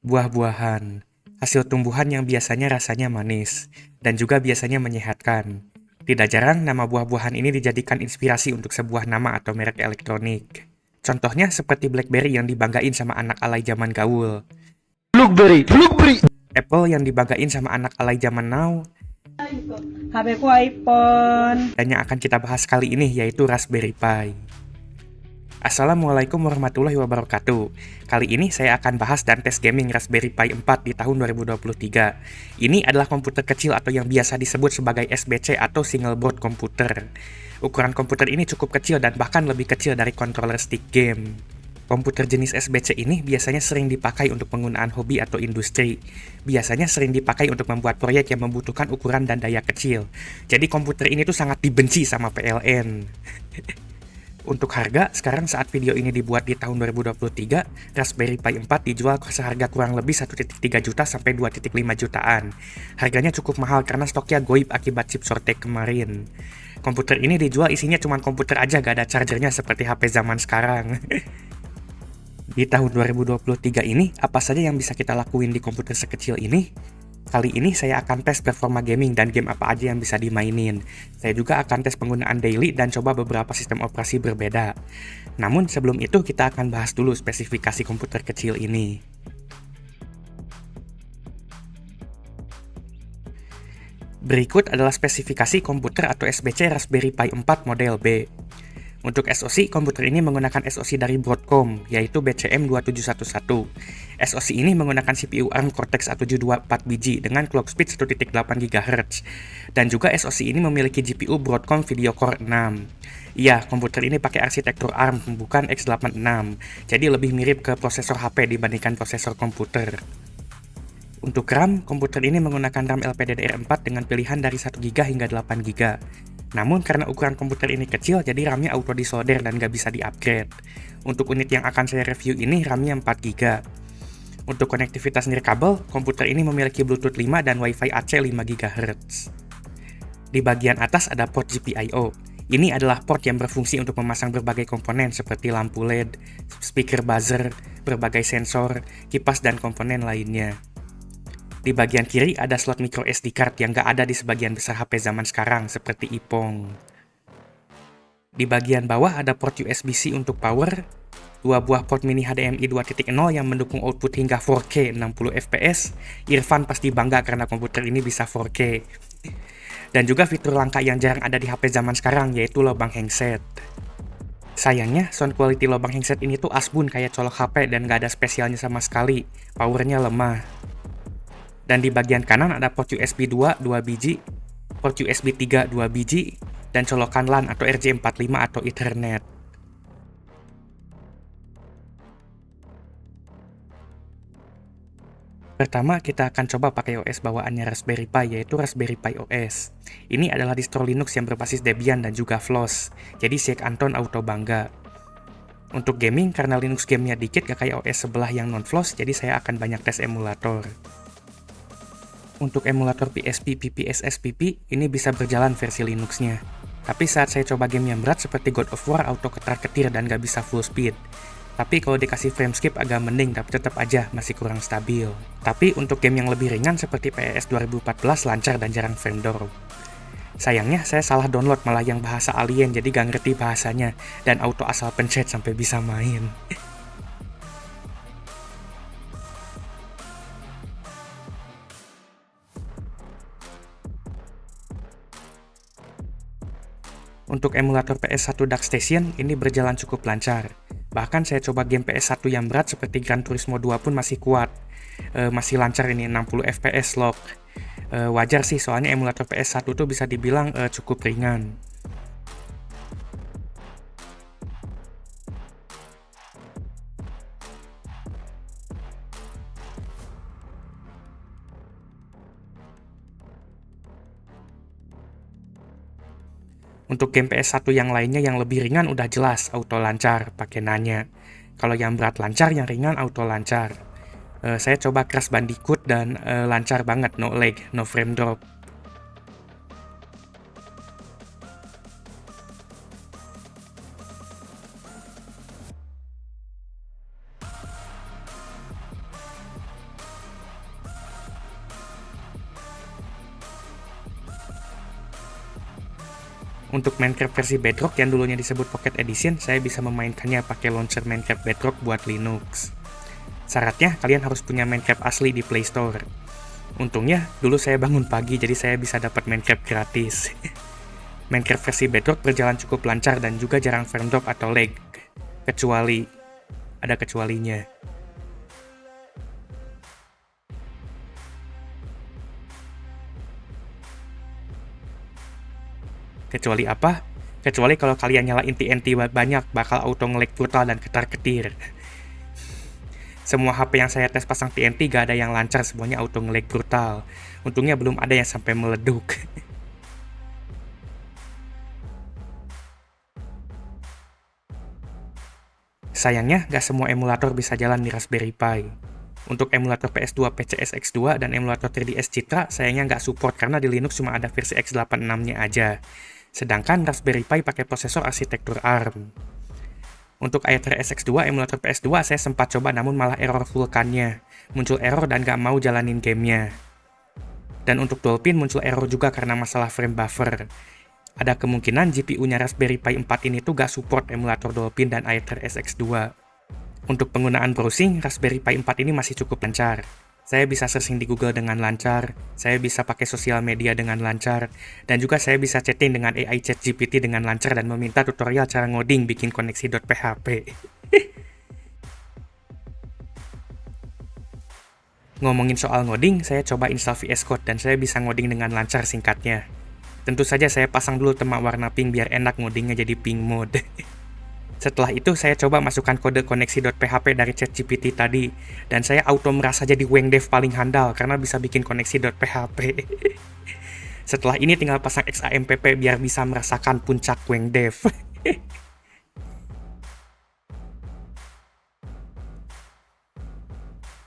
Buah-buahan, hasil tumbuhan yang biasanya rasanya manis, dan juga biasanya menyehatkan. Tidak jarang nama buah-buahan ini dijadikan inspirasi untuk sebuah nama atau merek elektronik. Contohnya seperti BlackBerry yang dibanggain sama anak alay zaman gaul, Blueberry, blueberry. Apple yang dibanggain sama anak alay zaman now, HP ku iPhone. dan yang akan kita bahas kali ini yaitu Raspberry Pi. Assalamualaikum warahmatullahi wabarakatuh. Kali ini saya akan bahas dan tes gaming Raspberry Pi 4 di tahun 2023. Ini adalah komputer kecil atau yang biasa disebut sebagai SBC atau single board komputer. Ukuran komputer ini cukup kecil dan bahkan lebih kecil dari controller stick game. Komputer jenis SBC ini biasanya sering dipakai untuk penggunaan hobi atau industri. Biasanya sering dipakai untuk membuat proyek yang membutuhkan ukuran dan daya kecil. Jadi komputer ini tuh sangat dibenci sama PLN. Untuk harga, sekarang saat video ini dibuat di tahun 2023, Raspberry Pi 4 dijual seharga kurang lebih 1,3 juta sampai 2,5 jutaan. Harganya cukup mahal karena stoknya goib akibat chip shortage kemarin. Komputer ini dijual isinya cuma komputer aja, gak ada chargernya seperti HP zaman sekarang. Di tahun 2023 ini, apa saja yang bisa kita lakuin di komputer sekecil ini? Kali ini saya akan tes performa gaming dan game apa aja yang bisa dimainin. Saya juga akan tes penggunaan daily dan coba beberapa sistem operasi berbeda. Namun sebelum itu kita akan bahas dulu spesifikasi komputer kecil ini. Berikut adalah spesifikasi komputer atau SBC Raspberry Pi 4 model B. Untuk SoC, komputer ini menggunakan SoC dari Broadcom, yaitu BCM2711. SoC ini menggunakan CPU ARM Cortex-A72 4 biji dengan clock speed 1.8 GHz. Dan juga SoC ini memiliki GPU Broadcom Video Core 6. Iya, komputer ini pakai arsitektur ARM, bukan x86. Jadi lebih mirip ke prosesor HP dibandingkan prosesor komputer. Untuk RAM, komputer ini menggunakan RAM LPDDR4 dengan pilihan dari 1 GB hingga 8 GB. Namun karena ukuran komputer ini kecil, jadi RAM-nya auto disolder dan nggak bisa di-upgrade. Untuk unit yang akan saya review ini, RAM-nya 4 GB. Untuk konektivitas nirkabel, komputer ini memiliki Bluetooth 5 dan Wi-Fi AC 5 GHz. Di bagian atas ada port GPIO. Ini adalah port yang berfungsi untuk memasang berbagai komponen seperti lampu LED, speaker buzzer, berbagai sensor, kipas, dan komponen lainnya. Di bagian kiri ada slot micro SD card yang gak ada di sebagian besar HP zaman sekarang seperti iPhone. Di bagian bawah ada port USB-C untuk power, 2 buah port mini HDMI 2.0 yang mendukung output hingga 4K 60 fps. Irfan pasti bangga karena komputer ini bisa 4K. Dan juga fitur langka yang jarang ada di HP zaman sekarang yaitu lubang handset. Sayangnya, sound quality lubang handset ini tuh asbun kayak colok HP dan gak ada spesialnya sama sekali. Powernya lemah. Dan di bagian kanan ada port USB 2, 2 biji, port USB 3, 2 biji, dan colokan LAN atau RJ45 atau Ethernet. Pertama, kita akan coba pakai OS bawaannya Raspberry Pi, yaitu Raspberry Pi OS. Ini adalah distro Linux yang berbasis Debian dan juga FLOSS, jadi Syed Anton auto bangga. Untuk gaming, karena Linux gamenya dikit gak kayak OS sebelah yang non-FLOSS, jadi saya akan banyak tes emulator. Untuk emulator PSP, PPS, SPP, ini bisa berjalan versi Linux-nya. Tapi saat saya coba game yang berat seperti God of War, auto ketar-ketir dan gak bisa full speed. Tapi kalau dikasih frame skip agak mending, tapi tetap aja masih kurang stabil. Tapi untuk game yang lebih ringan seperti PES 2014 lancar dan jarang frame drop. Sayangnya saya salah download malah yang bahasa alien, jadi gak ngerti bahasanya, dan auto asal pencet sampai bisa main. Untuk emulator PS1 DuckStation, ini berjalan cukup lancar. Bahkan saya coba game PS1 yang berat seperti Gran Turismo 2 pun masih kuat. Masih lancar ini, 60 fps lock. Wajar sih, soalnya emulator PS1 tuh bisa dibilang cukup ringan. Untuk game PS1 yang lainnya yang lebih ringan udah jelas auto lancar, pakai nanya. Kalau yang berat lancar, yang ringan auto lancar. Saya coba Crash Bandicoot dan lancar banget, no lag, no frame drop. Untuk Minecraft versi Bedrock yang dulunya disebut Pocket Edition, saya bisa memainkannya pakai launcher Minecraft Bedrock buat Linux. Syaratnya, kalian harus punya Minecraft asli di Play Store. Untungnya, dulu saya bangun pagi jadi saya bisa dapat Minecraft gratis. Minecraft versi Bedrock berjalan cukup lancar dan juga jarang frame drop atau lag. Kecuali, ada kecualinya. Kecuali apa? Kecuali kalau kalian nyalain TNT banyak, bakal auto nge-lag brutal dan ketar-ketir. Semua HP yang saya tes pasang TNT gak ada yang lancar, semuanya auto nge-lag brutal. Untungnya belum ada yang sampai meleduk. Sayangnya, gak semua emulator bisa jalan di Raspberry Pi. Untuk emulator PS2 PCSX2 dan emulator 3DS Citra, sayangnya nggak support karena di Linux cuma ada versi x86-nya aja. Sedangkan Raspberry Pi pakai prosesor arsitektur ARM. Untuk i3SX2 emulator PS2 saya sempat coba namun malah error vulkannya. Muncul error dan nggak mau jalanin gamenya. Dan untuk Dolphin muncul error juga karena masalah frame buffer. Ada kemungkinan GPU-nya Raspberry Pi 4 ini tuh gak support emulator Dolphin dan i3SX2. Untuk penggunaan browsing, Raspberry Pi 4 ini masih cukup lancar. Saya bisa searching di Google dengan lancar, saya bisa pakai sosial media dengan lancar, dan juga saya bisa chatting dengan AI ChatGPT dengan lancar dan meminta tutorial cara ngoding bikin koneksi.php. Ngomongin soal ngoding, saya coba install VS Code dan saya bisa ngoding dengan lancar singkatnya. Tentu saja saya pasang dulu tema warna pink biar enak ngodingnya jadi pink mode. Setelah itu saya coba masukkan kode koneksi.php dari ChatGPT tadi, dan saya auto merasa jadi wengdev paling handal karena bisa bikin koneksi.php. Setelah ini tinggal pasang XAMPP biar bisa merasakan puncak wengdev.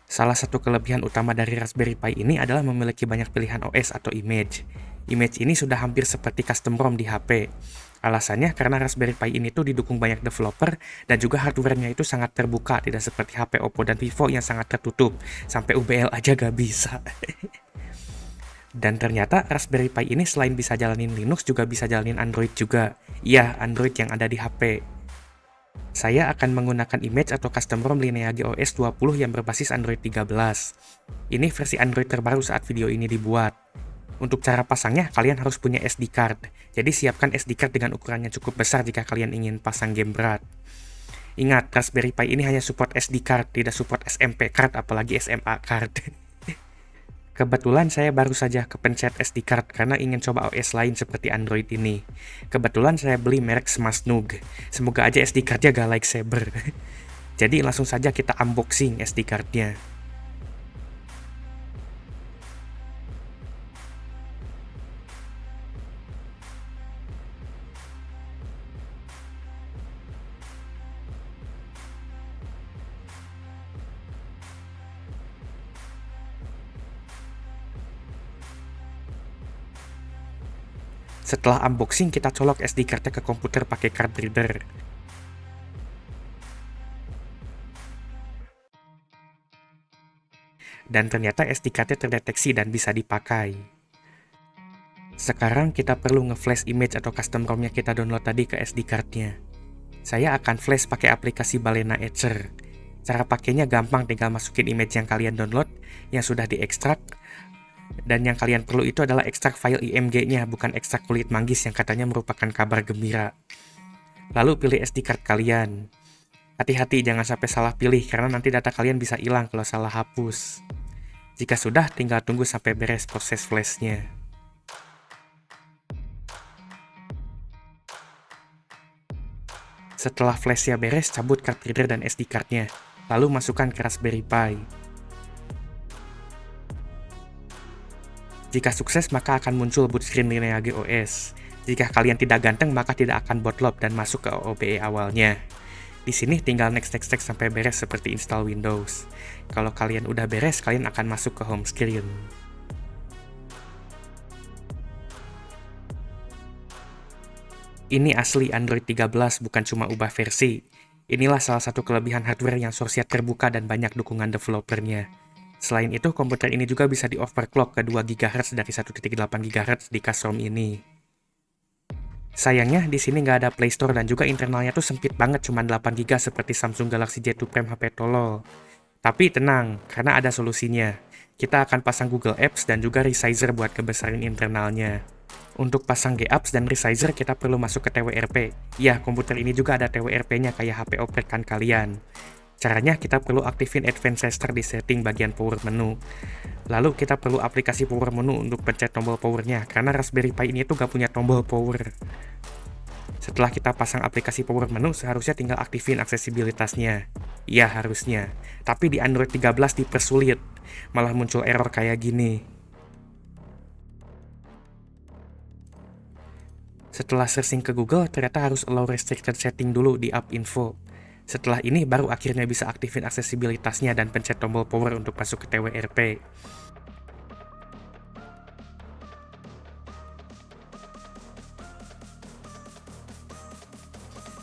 Salah satu kelebihan utama dari Raspberry Pi ini adalah memiliki banyak pilihan OS atau image. Image ini sudah hampir seperti custom ROM di HP. Alasannya karena Raspberry Pi ini tuh didukung banyak developer dan juga hardware-nya itu sangat terbuka, tidak seperti HP Oppo dan Vivo yang sangat tertutup, sampai UBL aja gak bisa. Dan ternyata Raspberry Pi ini selain bisa jalanin Linux juga bisa jalanin Android juga. Iya, Android yang ada di HP. Saya akan menggunakan image atau custom ROM Lineage OS 20 yang berbasis Android 13. Ini versi Android terbaru saat video ini dibuat. Untuk cara pasangnya, kalian harus punya SD card. Jadi siapkan SD card dengan ukuran yang cukup besar jika kalian ingin pasang game berat. Ingat, Raspberry Pi ini hanya support SD card, tidak support SMP card, apalagi SMA card. Kebetulan saya baru saja kepencet SD card karena ingin coba OS lain seperti Android ini. Kebetulan saya beli merek Smashnug. Semoga aja SD cardnya gak lightsaber. Jadi langsung saja kita unboxing SD cardnya. Setelah unboxing, kita colok SD card-nya ke komputer pakai card reader. Dan ternyata SD card-nya terdeteksi dan bisa dipakai. Sekarang kita perlu nge-flash image atau custom ROM-nya kita download tadi ke SD card-nya. Saya akan flash pakai aplikasi Balena Etcher. Cara pakainya gampang, tinggal masukin image yang kalian download, yang sudah diekstrak. Dan yang kalian perlu itu adalah ekstrak file IMG-nya, bukan ekstrak kulit manggis yang katanya merupakan kabar gembira. Lalu pilih SD card kalian. Hati-hati jangan sampai salah pilih, karena nanti data kalian bisa hilang kalau salah hapus. Jika sudah, tinggal tunggu sampai beres proses flash-nya. Setelah flash-nya beres, cabut card reader dan SD card-nya. Lalu masukkan ke Raspberry Pi. Jika sukses, maka akan muncul boot screen Lineage OS. Jika kalian tidak ganteng, maka tidak akan bootloop dan masuk ke OBE awalnya. Di sini tinggal next sampai beres seperti install Windows. Kalau kalian udah beres, kalian akan masuk ke home screen. Ini asli Android 13, bukan cuma ubah versi. Inilah salah satu kelebihan hardware yang source-nya terbuka dan banyak dukungan developernya. Selain itu, komputer ini juga bisa di-overclock ke 2 GHz dari 1.8 GHz di custom ini. Sayangnya di sini nggak ada Play Store dan juga internalnya tuh sempit banget, cuma 8 GB seperti Samsung Galaxy J2 Prime HP tolol. Tapi tenang, karena ada solusinya. Kita akan pasang Google Apps dan juga resizer buat kebesaran internalnya. Untuk pasang G-Apps dan resizer kita perlu masuk ke TWRP. Ya, komputer ini juga ada TWRP-nya kayak HP oprekan kalian. Caranya kita perlu aktifin Advanced Restart di setting bagian power menu. Lalu kita perlu aplikasi power menu untuk pencet tombol powernya, karena Raspberry Pi ini tuh gak punya tombol power. Setelah kita pasang aplikasi power menu, seharusnya tinggal aktifin aksesibilitasnya. Ya, harusnya. Tapi di Android 13 dipersulit. Malah muncul error kayak gini. Setelah searching ke Google, ternyata harus allow restricted setting dulu di app info. Setelah ini baru akhirnya bisa aktifin aksesibilitasnya dan pencet tombol power untuk masuk ke TWRP.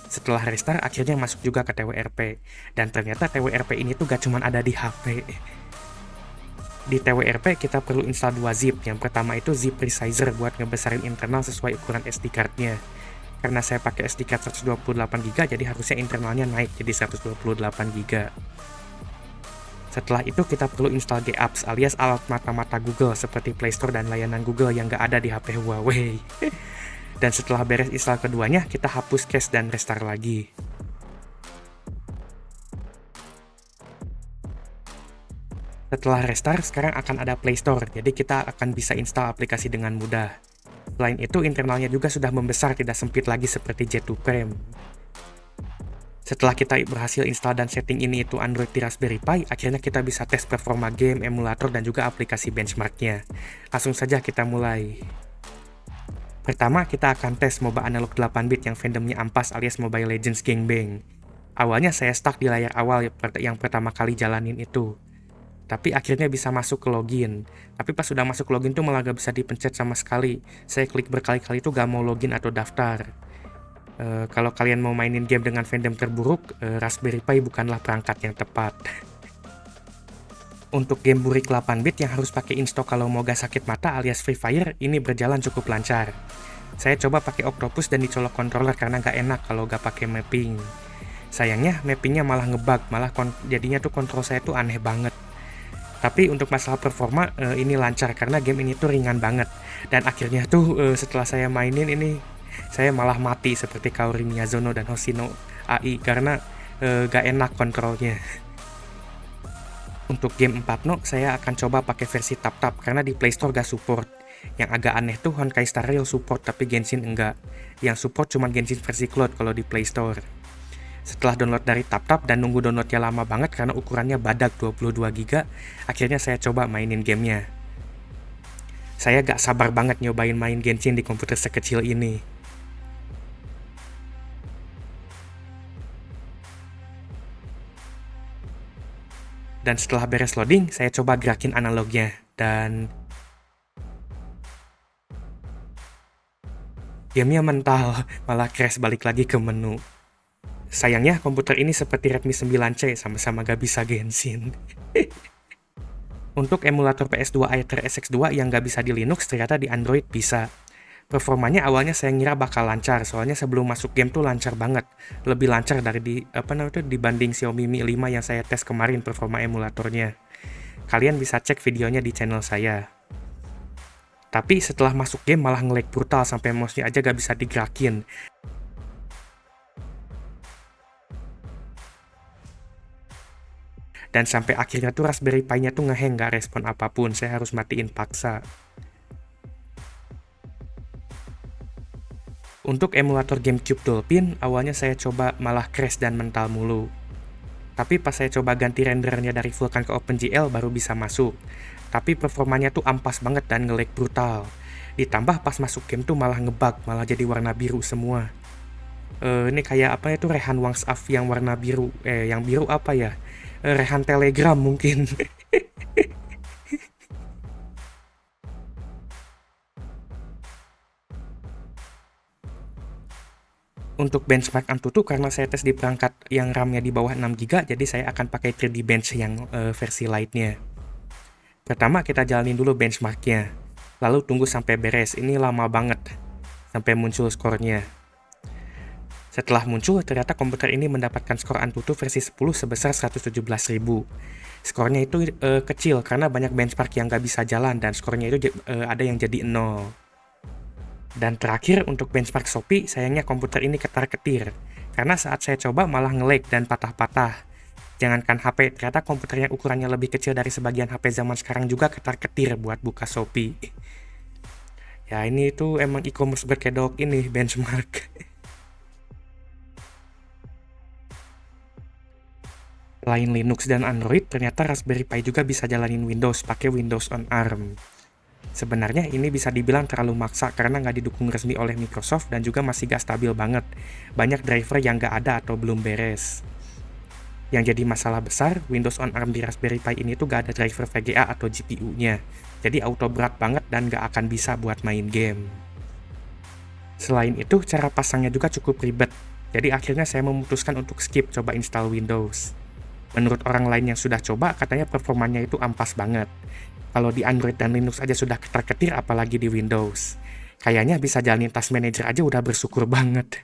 Setelah restart, akhirnya masuk juga ke TWRP. Dan ternyata TWRP ini tuh gak cuma ada di HP. Di TWRP kita perlu install 2 zip. Yang pertama itu zip resizer buat ngebesarin internal sesuai ukuran SD card-nya. Karena saya pakai SD card 128GB, jadi harusnya internalnya naik jadi 128GB. Setelah itu kita perlu install G-Apps alias alat mata-mata Google seperti Play Store dan layanan Google yang nggak ada di HP Huawei. Dan setelah beres install keduanya, kita hapus cache dan restart lagi. Setelah restart, sekarang akan ada Play Store, jadi kita akan bisa install aplikasi dengan mudah. Selain itu, internalnya juga sudah membesar, tidak sempit lagi seperti J2 Prime. Setelah kita berhasil install dan setting ini itu Android di Raspberry Pi, akhirnya kita bisa tes performa game, emulator, dan juga aplikasi benchmarknya. Langsung saja kita mulai. Pertama, kita akan tes MOBA analog 8-bit yang fandomnya ampas alias Mobile Legends Gangbang. Awalnya saya stuck di layar awal yang pertama kali jalanin itu. Tapi akhirnya bisa masuk ke login. Tapi pas sudah masuk login tuh malah gak bisa dipencet sama sekali. Saya klik berkali-kali tuh gak mau login atau daftar. Kalau kalian mau mainin game dengan fandom terburuk, Raspberry Pi bukanlah perangkat yang tepat. Untuk game burik 8-bit yang harus pakai install kalau mau gak sakit mata alias Free Fire, ini berjalan cukup lancar. Saya coba pakai Octopus dan dicolok controller karena gak enak kalau gak pakai mapping. Sayangnya mappingnya malah ngebug, malah jadinya tuh kontrol saya tuh aneh banget. Tapi untuk masalah performa ini lancar karena game ini tuh ringan banget. Dan akhirnya tuh setelah saya mainin ini, saya malah mati seperti Kaori Miyazono dan Hoshino AI karena gak enak kontrolnya. Untuk game 4 saya akan coba pakai versi TapTap karena di Play Store gak support. Yang agak aneh tuh Honkai Star Rail support tapi Genshin enggak. Yang support cuma Genshin versi Cloud kalau di Play Store. Setelah download dari TapTap dan nunggu downloadnya lama banget karena ukurannya badak 22GB, akhirnya saya coba mainin gamenya. Saya gak sabar banget nyobain main Genshin di komputer sekecil ini. Dan setelah beres loading, saya coba gerakin analognya. Dan gamenya mental, malah crash balik lagi ke menu. Sayangnya komputer ini seperti Redmi 9C, sama-sama gak bisa Genshin. Untuk emulator PS2 Aether SX2 yang gak bisa di Linux, ternyata di Android bisa. Performanya awalnya saya ngira bakal lancar, soalnya sebelum masuk game tuh lancar banget. Lebih lancar dari dibanding Xiaomi Mi 5 yang saya tes kemarin performa emulatornya. Kalian bisa cek videonya di channel saya. Tapi setelah masuk game malah nge-lag brutal sampai mouse-nya aja gak bisa digerakin. Dan sampai akhirnya tuh Raspberry Pi-nya tuh ngehang, gak respon apapun, saya harus matiin paksa. Untuk emulator GameCube Dolphin, awalnya saya coba malah crash dan mental mulu. Tapi pas saya coba ganti rendernya dari Vulkan ke OpenGL baru bisa masuk. Tapi performanya tuh ampas banget dan nge-lag brutal. Ditambah pas masuk game tuh malah ngebug, malah jadi warna biru semua. Ini kayak apa itu Rehan Wangsaf yang warna biru, yang biru apa ya? Rehan Telegram mungkin. Untuk benchmark Antutu karena saya tes di perangkat yang RAM-nya di bawah 6GB, jadi saya akan pakai 3D Bench yang versi light-nya. Pertama kita jalanin dulu benchmarknya, lalu tunggu sampai beres, ini lama banget. sampai muncul skornya. Setelah muncul, ternyata komputer ini mendapatkan skor Antutu versi 10 sebesar 117.000. Skornya itu kecil karena banyak benchmark yang nggak bisa jalan dan skornya itu ada yang jadi 0. Dan terakhir untuk benchmark Shopee, sayangnya komputer ini ketar-ketir. Karena saat saya coba malah nge-lag dan patah-patah. Jangankan HP, ternyata komputer yang ukurannya lebih kecil dari sebagian HP zaman sekarang juga ketar-ketir buat buka Shopee. Ya ini tuh emang e-commerce berkedok ini benchmark. Selain Linux dan Android, ternyata Raspberry Pi juga bisa jalanin Windows pakai Windows on ARM. Sebenarnya ini bisa dibilang terlalu maksa karena nggak didukung resmi oleh Microsoft dan juga masih gak stabil banget. Banyak driver yang nggak ada atau belum beres. Yang jadi masalah besar, Windows on ARM di Raspberry Pi ini tuh gak ada driver VGA atau GPU-nya. Jadi auto berat banget dan gak akan bisa buat main game. Selain itu, cara pasangnya juga cukup ribet. Jadi akhirnya saya memutuskan untuk skip coba install Windows. Menurut orang lain yang sudah coba, katanya performanya itu ampas banget. Kalau di Android dan Linux aja sudah ketar-ketir, apalagi di Windows. Kayaknya bisa jalanin Task Manager aja udah bersyukur banget.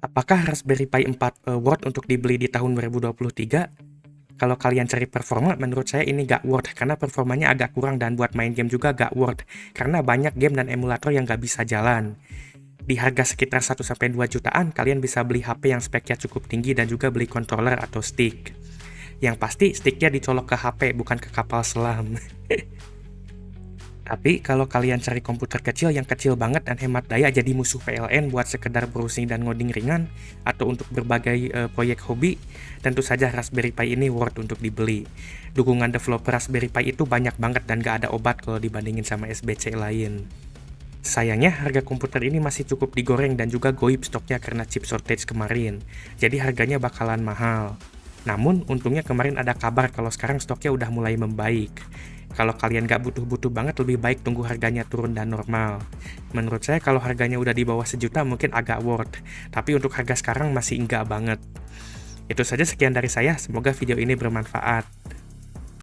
Apakah Raspberry Pi 4 worth untuk dibeli di tahun 2023? Kalau kalian cari performa, menurut saya ini gak worth karena performanya agak kurang dan buat main game juga gak worth karena banyak game dan emulator yang gak bisa jalan. Di harga sekitar 1-2 jutaan, kalian bisa beli HP yang speknya cukup tinggi dan juga beli controller atau stick. Yang pasti, sticknya dicolok ke HP, bukan ke kapal selam. Tapi, kalau kalian cari komputer kecil yang kecil banget dan hemat daya jadi musuh PLN buat sekedar browsing dan ngoding ringan, atau untuk berbagai proyek hobi, tentu saja Raspberry Pi ini worth untuk dibeli. Dukungan developer Raspberry Pi itu banyak banget dan gak ada obat kalau dibandingin sama SBC lain. Sayangnya harga komputer ini masih cukup digoreng dan juga goib stoknya karena chip shortage kemarin, jadi harganya bakalan mahal. Namun untungnya kemarin ada kabar kalau sekarang stoknya udah mulai membaik. Kalau kalian gak butuh-butuh banget, lebih baik tunggu harganya turun dan normal. Menurut saya kalau harganya udah di bawah 1 juta mungkin agak worth, tapi untuk harga sekarang masih enggak banget. Itu saja sekian dari saya, semoga video ini bermanfaat.